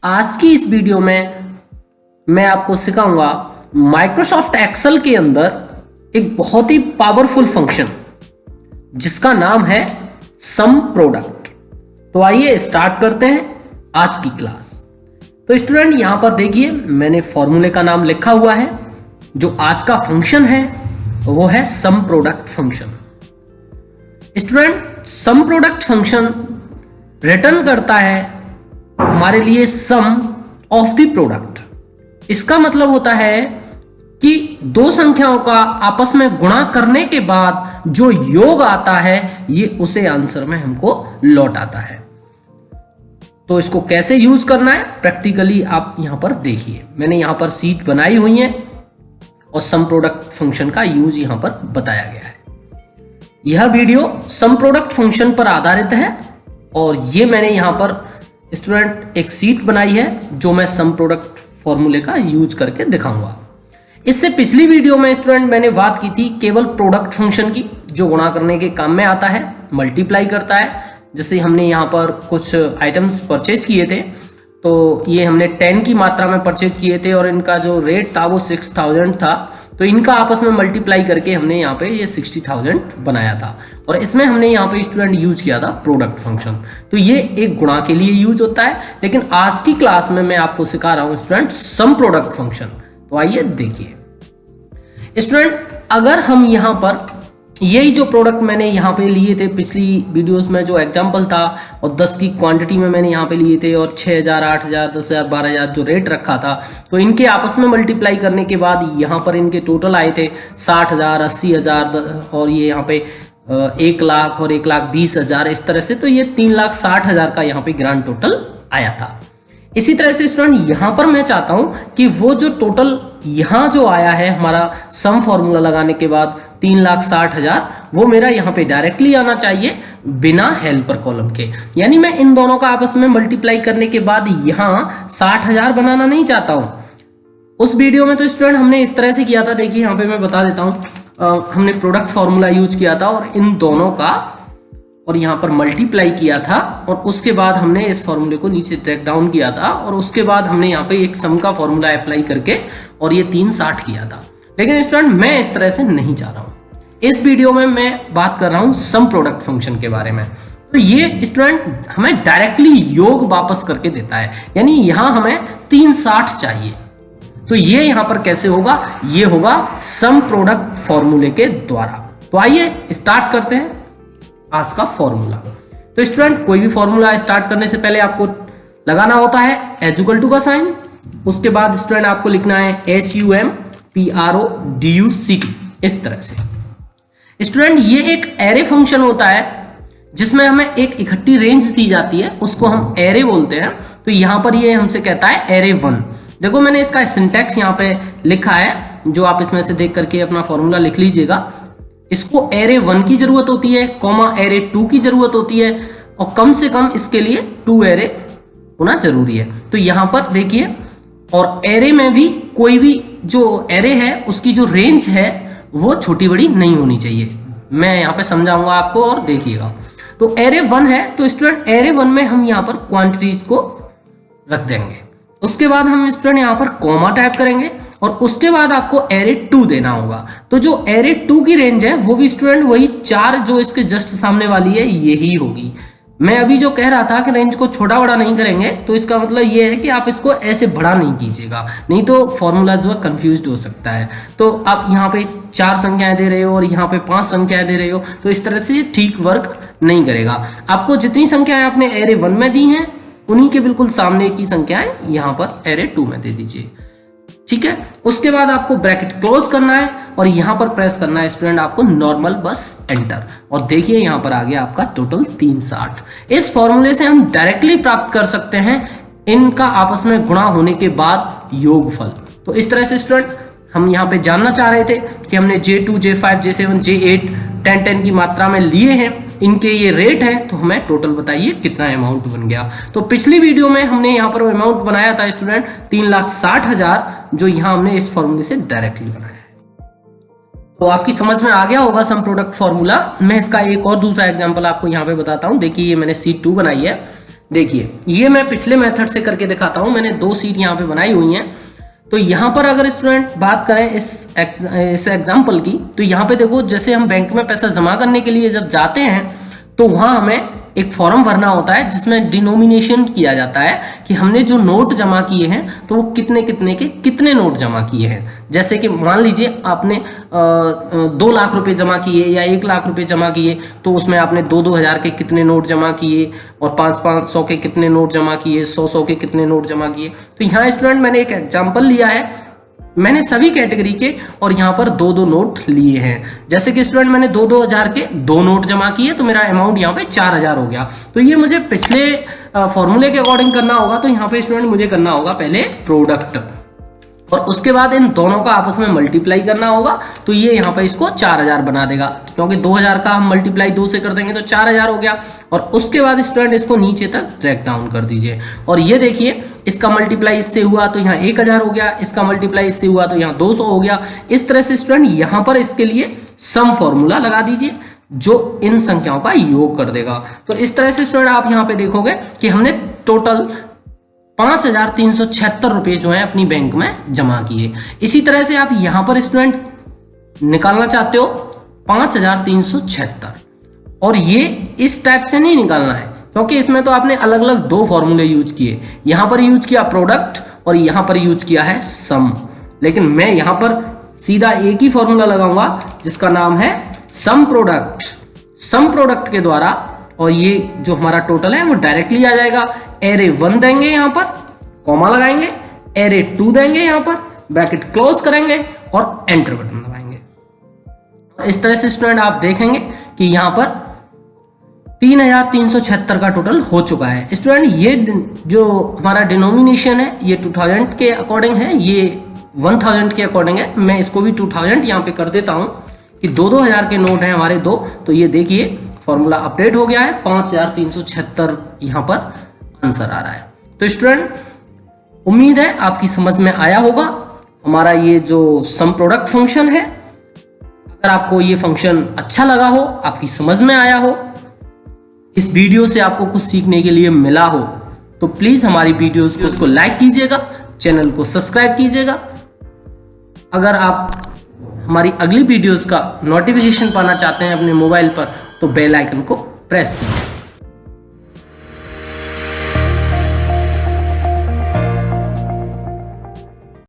आज की इस वीडियो में मैं आपको सिखाऊंगा माइक्रोसॉफ्ट एक्सेल के अंदर एक बहुत ही पावरफुल फंक्शन जिसका नाम है सम प्रोडक्ट। तो आइए स्टार्ट करते हैं आज की क्लास। तो स्टूडेंट यहां पर देखिए मैंने फॉर्मूले का नाम लिखा हुआ है। जो आज का फंक्शन है वो है some product function. Student some product function return करता है हमारे लिए सम ऑफ द प्रोडक्ट। इसका मतलब होता है कि दो संख्याओं का आपस में गुणा करने के बाद जो योग आता है ये उसे आंसर में हमको लौट आता है। तो इसको कैसे यूज करना है प्रैक्टिकली आप यहां पर देखिए। मैंने यहां पर शीट बनाई हुई है और सम प्रोडक्ट फंक्शन का यूज यहां पर बताया गया है। यह वीडियो सम प्रोडक्ट फंक्शन पर आधारित है और ये मैंने यहां पर स्टूडेंट एक शीट बनाई है जो मैं सम प्रोडक्ट फॉर्मूले का यूज करके दिखाऊंगा। इससे पिछली वीडियो में स्टूडेंट मैंने बात की थी केवल प्रोडक्ट फंक्शन की, जो गुणा करने के काम में आता है, मल्टीप्लाई करता है। जैसे हमने यहाँ पर कुछ आइटम्स परचेज किए थे, तो ये हमने 10 की मात्रा में परचेज किए थे और इनका जो रेट था वो 6000 था। तो इनका आपस में मल्टीप्लाई करके हमने यहाँ पे ये 60,000 बनाया था और इसमें हमने यहाँ पे स्टूडेंट यूज किया था प्रोडक्ट फंक्शन। तो ये एक गुणा के लिए यूज होता है, लेकिन आज की क्लास में मैं आपको सिखा रहा हूँ स्टूडेंट सम प्रोडक्ट फंक्शन। तो आइए देखिए स्टूडेंट, अगर हम यहाँ पर यही जो प्रोडक्ट मैंने यहाँ पे लिए थे पिछली वीडियोस में जो एग्जांपल था और 10 की क्वांटिटी में मैंने यहाँ पे लिए थे और 6000, 8000, 10000, 12000 जो रेट रखा था, तो इनके आपस में मल्टीप्लाई करने के बाद यहाँ पर इनके टोटल आए थे 60,000, 80,000 और ये यहाँ पे 1 लाख और 1,20,000 इस तरह से। तो ये 3,60,000 का यहाँ पे ग्रांड टोटल आया था। इसी तरह से स्टूडेंट यहाँ पर मैं चाहता हूँ कि वो जो टोटल यहाँ जो आया है हमारा सम फॉर्मूला लगाने के बाद 3,60,000, वो मेरा यहाँ पे डायरेक्टली आना चाहिए बिना हेल्पर कॉलम के। यानी मैं इन दोनों का आपस में मल्टीप्लाई करने के बाद यहाँ 60,000 बनाना नहीं चाहता हूँ। उस वीडियो में तो स्टूडेंट हमने इस तरह से किया था, देखिए यहाँ पे मैं बता देता हूँ। हमने प्रोडक्ट फॉर्मूला यूज किया था और इन दोनों का और यहाँ पर मल्टीप्लाई किया था और उसके बाद हमने इस फॉर्मूले को नीचे ड्रैग डाउन किया था और उसके बाद हमने यहाँ पे एक सम का फॉर्मूला अप्लाई करके और ये 360 किया था। लेकिन स्टूडेंट मैं इस तरह से नहीं चाह रहा हूँ। इस वीडियो में मैं बात कर रहा हूँ सम प्रोडक्ट फंक्शन के बारे में। तो ये स्टूडेंट हमें डायरेक्टली योग वापस करके देता है, यानी यहाँ हमें 360 चाहिए। तो ये यहाँ पर कैसे होगा, ये होगा सम प्रोडक्ट फॉर्मूले के द्वारा। तो आइए स्टार्ट करते हैं आज का फॉर्मूला। तो स्टूडेंट कोई भी फॉर्मूला स्टार्ट करने से पहले आपको लगाना होता है एज इक्वल टू का साइन। उसके बाद स्टूडेंट आपको लिखना है SUMPRODUCT इस तरह से। स्टूडेंट ये एक एरे फंक्शन होता है जिसमें हमें एक इकट्ठी रेंज दी जाती है, उसको हम एरे बोलते हैं। तो यहां पर ये हमसे कहता है एरे 1। देखो मैंने इसका सिंटैक्स यहाँ पे लिखा है, जो आप इसमें से देख करके अपना फॉर्मूला लिख लीजिएगा। इसको एरे 1 की जरूरत होती है, कॉमा एरे 2 की जरूरत होती है और कम से कम इसके लिए 2 एरे होना जरूरी है। तो यहां पर देखिए, और एरे में भी कोई भी जो एरे है उसकी जो रेंज है वो छोटी बड़ी नहीं होनी चाहिए। मैं यहाँ पे समझाऊंगा आपको और देखिएगा। तो एरे 1 है, तो स्टूडेंट एरे 1 में हम यहाँ पर क्वांटिटीज को रख देंगे। उसके बाद हम स्टूडेंट यहाँ पर कॉमा टाइप करेंगे और उसके बाद आपको एरे 2 देना होगा। तो जो एरे 2 की रेंज है वो भी स्टूडेंट वही 4 जो इसके जस्ट सामने वाली है यही होगी। मैं अभी जो कह रहा था कि रेंज को छोटा बड़ा नहीं करेंगे, तो इसका मतलब ये है कि आप इसको ऐसे बड़ा नहीं कीजिएगा, नहीं तो फॉर्मूला जो है कंफ्यूज हो सकता है। तो आप यहाँ पे 4 संख्याएं दे रहे हो और यहाँ पे 5 संख्याएं दे रहे हो, तो इस तरह से ठीक वर्क नहीं करेगा। आपको जितनी संख्याएं आपने एरे 1 में दी हैं उन्हीं के बिल्कुल सामने की संख्याएं यहाँ पर एरे 2 में दे दीजिए, ठीक है। उसके बाद आपको ब्रैकेट क्लोज करना है और यहां पर प्रेस करना है स्टूडेंट आपको नॉर्मल बस एंटर। और देखिए यहां पर आ गया आपका टोटल 360। इस फॉर्मूले से हम डायरेक्टली प्राप्त कर सकते हैं इनका आपस में गुणा होने के बाद योगफल। तो इस तरह से स्टूडेंट हम यहाँ पे जानना चाह रहे थे कि हमने J2, J5, J7, J8 10 की मात्रा में लिए हैं, इनके ये रेट है, तो हमें टोटल बताइए कितना अमाउंट बन गया। तो पिछली वीडियो में हमने यहाँ पर अमाउंट बनाया था स्टूडेंट 3,60,000, जो यहाँ हमने इस फॉर्मूले से डायरेक्टली बनाया है। तो आपकी समझ में आ गया होगा सम प्रोडक्ट फॉर्मूला। मैं इसका एक और दूसरा एग्जांपल आपको यहाँ पे बताता हूँ। देखिए ये मैंने शीट 2 बनाई है। देखिए ये मैं पिछले मेथड से करके दिखाता हूं, मैंने 2 शीट यहाँ पे बनाई हुई हैं। तो यहाँ पर अगर स्टूडेंट बात करें इस एग्जाम्पल की, तो यहाँ पे देखो जैसे हम बैंक में पैसा जमा करने के लिए जब जाते हैं तो वहाँ हमें एक फॉर्म भरना होता है जिसमें डिनोमिनेशन किया जाता है कि हमने जो नोट जमा किए हैं तो वो कितने कितने के कितने नोट जमा किए हैं। जैसे कि मान लीजिए आपने 2 लाख रुपए जमा किए या 1 लाख रुपए जमा किए, तो उसमें आपने 2-2 हज़ार के कितने नोट जमा किए और 500 के कितने नोट जमा किए, 100 के कितने नोट जमा किए। तो यहाँ स्टूडेंट मैंने एक एग्जाम्पल लिया है, मैंने सभी कैटेगरी के और यहाँ पर 2-2 नोट लिए हैं। जैसे कि स्टूडेंट मैंने 2-2 हज़ार के 2 नोट जमा किए तो मेरा अमाउंट यहाँ पे 4,000 हो गया। तो ये मुझे पिछले फॉर्मूले के अकॉर्डिंग करना होगा। तो यहाँ पे स्टूडेंट मुझे करना होगा पहले प्रोडक्ट और उसके बाद इन दोनों का आपस में मल्टीप्लाई करना होगा। तो ये यहाँ पे इसको 4,000 बना देगा, क्योंकि 2,000 का हम मल्टीप्लाई 2 से कर देंगे तो 4,000 हो गया। और उसके बाद स्टूडेंट इसको नीचे तक ड्रैग डाउन कर दीजिए और ये देखिए इसका मल्टीप्लाई इससे हुआ तो यहाँ 1,000 हो गया, इसका मल्टीप्लाई इससे हुआ तो यहाँ 200 हो गया। इस तरह से स्टूडेंट यहाँ पर इसके लिए सम फॉर्मूला लगा दीजिए जो इन संख्याओं का योग कर देगा। तो इस तरह से स्टूडेंट आप यहाँ पे देखोगे कि हमने टोटल 5,376 रुपए जो है अपनी बैंक में जमा किए। इसी तरह से आप यहां पर स्टूडेंट निकालना चाहते हो 5,376 और ये इस टाइप से नहीं निकालना है, क्योंकि इसमें तो आपने अलग अलग 2 फॉर्मूले यूज किए। यहां पर यूज किया प्रोडक्ट और यहां पर यूज किया है सम, लेकिन मैं यहां पर सीधा एक ही फॉर्मूला लगाऊंगा जिसका नाम है सम प्रोडक्ट। सम प्रोडक्ट के द्वारा और ये जो हमारा टोटल है वो डायरेक्टली आ जाएगा। एरे 1 देंगे यहाँ पर, कॉमा लगाएंगे, एरे 2 देंगे यहाँ पर, ब्रैकेट क्लोज करेंगे और एंटर बटन दबाएंगे। इस तरह से स्टूडेंट आप देखेंगे कि यहाँ पर 3,376 का टोटल हो चुका है। स्टूडेंट ये जो हमारा डिनोमिनेशन है ये 2000 के अकॉर्डिंग है, ये 1000 के अकॉर्डिंग है। मैं इसको भी 2000 यहाँ पे कर देता हूँ कि 2-2 हज़ार के नोट हैं हमारे 2। तो ये देखिए फॉर्मूला अपडेट हो गया है, 5,376 यहाँ पर आंसर आ रहा है। तो स्टूडेंट उम्मीद है आपकी समझ में आया होगा हमारा ये जो सम प्रोडक्ट फंक्शन है। अगर आपको ये फंक्शन अच्छा लगा हो, आपकी समझ में आया हो, इस वीडियो से आपको कुछ सीखने के लिए मिला हो, तो प्लीज हमारी वीडियोस को लाइक कीजिएगा, चैनल को सब्सक्राइब कीजिएगा। अगर आप हमारी अगली वीडियोस का नोटिफिकेशन पाना चाहते हैं अपने मोबाइल पर, तो बेल आइकन को प्रेस कीजिए।